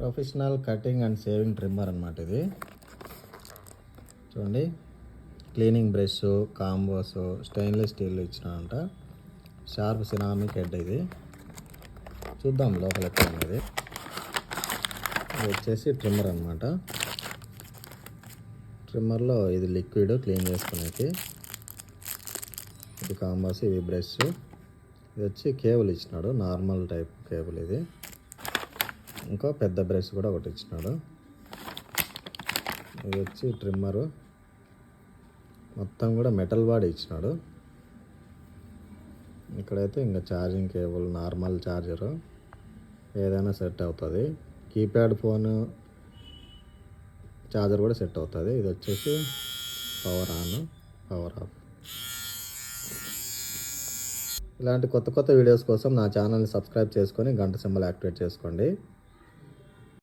Professional cutting and shaving trimmer అన్నమాట ఇది. చూడండి, cleaning brush, combos, stainless steel ఇచ్చినారంట. షార్ప్ సిరామిక్ హెడ్ ఇది. చూద్దాం లోపల ఎక్కడ ఉన్నది. ఇది వచ్చేసి ట్రిమ్మర్ అనమాట. ట్రిమ్మర్లో ఇది లిక్విడ్ క్లీన్ చేసుకునేది. ఇది కాంబోస్, ఇది బ్రష్. ఇది వచ్చి కేబుల్ ఇచ్చినాడు, నార్మల్ టైప్ కేబుల్ ఇది. ఇంకో పెద్ద బ్రష్ కూడా ఒకటి ఇచ్చినాడు. ఇది వచ్చి ట్రిమ్మరు, మొత్తం కూడా మెటల్ బాడీ ఇచ్చినాడు. ఇక్కడైతే ఇంకా ఛార్జింగ్ కేబుల్, నార్మల్ ఛార్జరు ఏదైనా సెట్ అవుతుంది. కీప్యాడ్ ఫోను ఛార్జర్ కూడా సెట్ అవుతుంది. ఇది వచ్చేసి పవర్ ఆన్, పవర్ ఆఫ్. ఇలాంటి కొత్త కొత్త వీడియోస్ కోసం నా ఛానల్ని సబ్స్క్రైబ్ చేసుకొని గంట సింబల్ యాక్టివేట్ చేసుకోండి.